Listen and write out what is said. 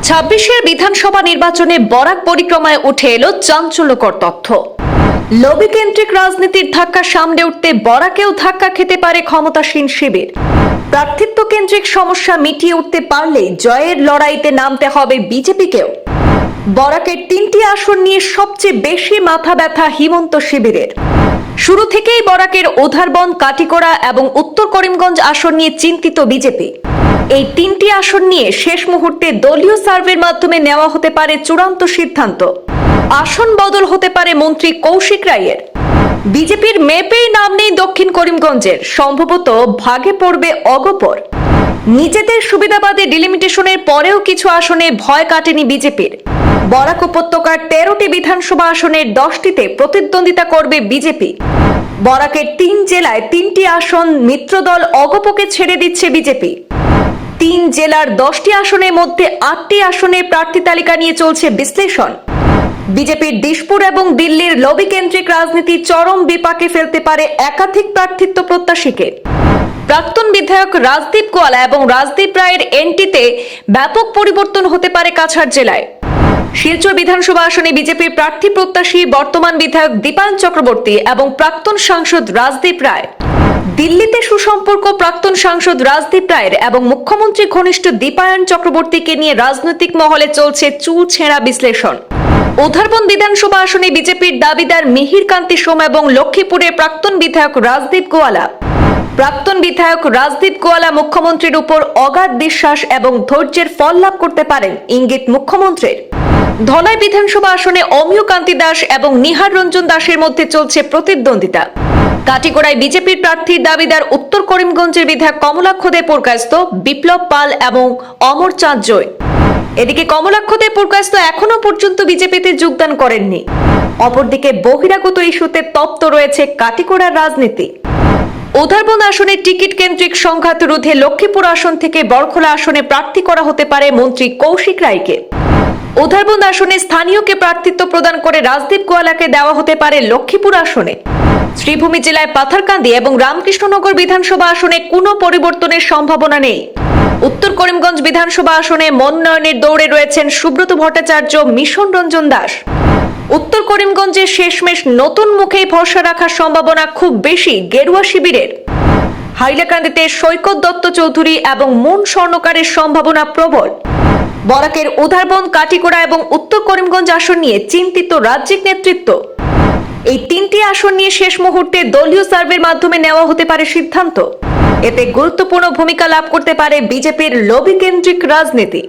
২৬-এর বিধানসভা নির্বাচনে বরাক পরিক্রমায় উঠে এলো চাঞ্চল্যকর তথ্য। লবিকেন্দ্রিক রাজনীতির ধাক্কা সামনে উঠতে বরাকেও ধাক্কা খেতে পারে ক্ষমতাসীন শিবির। প্রার্থিত্ব কেন্দ্রিক সমস্যা মিটিয়ে উঠতে পারলেই জয়ের লড়াইতে নামতে হবে বিজেপিকেও। বরাকের ৩টি আসন নিয়ে সবচেয়ে বেশি মাথা ব্যথা হিমন্ত শিবিরের। শুরু থেকেই বরাকের উধারবন, কাটিগড়া এবং উত্তর করিমগঞ্জ আসন নিয়ে চিন্তিত বিজেপি। এই ৩টি আসন নিয়ে শেষ মুহূর্তে দলীয় সার্ভের মাধ্যমে নেওয়া হতে পারে চূড়ান্ত সিদ্ধান্ত। আসন বদল হতে পারে মন্ত্রী কৌশিক রায়ের। বিজেপির মেপেই নাম নেই দক্ষিণ করিমগঞ্জের, সম্ভবত ভাগে পড়বে অগপর। নিজেদের সুবিধাবাদী ডিলিমিটেশনের পরেও কিছু আসনে ভয় কাটেনি বিজেপির। বরাক উপত্যকার 13টি বিধানসভা আসনের 10টিতে প্রতিদ্বন্দ্বিতা করবে বিজেপি। বরাকের 3 জেলায় 3টি আসন মিত্রদল অগপকে ছেড়ে দিচ্ছে বিজেপি। 3 জেলার 10টি আসনের মধ্যে 8টি আসনে প্রার্থী তালিকা নিয়ে চলছে বিশ্লেষণ। বিজেপির দিশপুর এবং দিল্লির লবি কেন্দ্রিক রাজনীতি চরম বিপাকে ফেলতে পারে একাধিক প্রার্থিত্ব প্রত্যাশীকে। প্রাক্তন বিধায়ক রাজদীপ গোয়ালা এবং রাজদীপ রায়ের এন্ট্রিতে ব্যাপক পরিবর্তন হতে পারে কাছাড় জেলায়। শিলচর বিধানসভা আসনে বিজেপির প্রার্থী প্রত্যাশী বর্তমান বিধায়ক দীপায়ন চক্রবর্তী এবং প্রাক্তন সাংসদ রাজদীপ রায়। দিল্লিতে সুসম্পর্ক প্রাক্তন সাংসদ রাজদীপ রায়ের এবং মুখ্যমন্ত্রী ঘনিষ্ঠ দীপায়ন চক্রবর্তীকে নিয়ে রাজনৈতিক মহলে চলছে চুল ছেঁড়া বিশ্লেষণ। উধারবন বিধানসভা আসনে বিজেপির দাবিদার মিহির কান্তি সোম এবং লক্ষ্মীপুরের প্রাক্তন বিধায়ক রাজদীপ গোয়ালা। প্রাক্তন বিধায়ক রাজদীপ গোয়ালা মুখ্যমন্ত্রীর উপর অগাধ বিশ্বাস এবং ধৈর্যের ফল লাভ করতে পারেন, ইঙ্গিত মুখ্যমন্ত্রীর। ধলাই বিধানসভা আসনে অমিয় কান্তি দাস এবং নিহার রঞ্জন দাসের মধ্যে চলছে প্রতিদ্বন্দ্বিতা। কাটিগড়ায় বিজেপির প্রার্থীর দাবিদার উত্তর করিমগঞ্জের বিধায়ক কমলাক্ষ দে পুরকায়স্থ, বিপ্লব পাল এবং অমর চাঁদ জয়। এদিকে কমলাক্ষ দে পুরকায়স্থ এখনো পর্যন্ত বিজেপিতে যোগদান করেননি। অপরদিকে বহিরাগত ইস্যুতে তপ্ত রয়েছে কাটিগড়ার রাজনীতি। উধারবন আসনে টিকিট কেন্দ্রিক সংঘাত রোধে লক্ষ্মীপুর আসন থেকে বরখোলা আসনে প্রার্থী করা হতে পারে মন্ত্রী কৌশিক রায়কে। উধারবন আসনে স্থানীয়কে প্রার্থিত্ব প্রদান করে রাজদীপ গোয়ালাকে দেওয়া হতে পারে লক্ষ্মীপুর আসনে। শ্রীভূমি জেলায় পাথারকান্দি এবং রামকৃষ্ণনগর বিধানসভা আসনে কোনো পরিবর্তনের সম্ভাবনা নেই। উত্তর করিমগঞ্জ বিধানসভা আসনে মনোনয়নের দৌড়ে রয়েছেন সুব্রত ভট্টাচার্য, মিশন রঞ্জন দাস। উত্তর করিমগঞ্জের শেষমেশ নতুন মুখেই ভরসা রাখার সম্ভাবনা খুব বেশি গেরুয়া শিবিরের। হাইলাকান্দিতে সৈকত দত্ত চৌধুরী এবং মুন স্বর্ণকারের সম্ভাবনা প্রবল। বরাকের উধারবন, কাটিগড়া এবং উত্তর করিমগঞ্জ আসন নিয়ে চিন্তিত রাজ্যিক নেতৃত্ব। এই 3টি আসন নিয়ে শেষ মুহূর্তে দলীয় সার্ভের মাধ্যমে নেওয়া হতে পারে সিদ্ধান্ত। এতে গুরুত্বপূর্ণ ভূমিকা লাভ করতে পারে বিজেপির লবি কেন্দ্রিক রাজনীতি।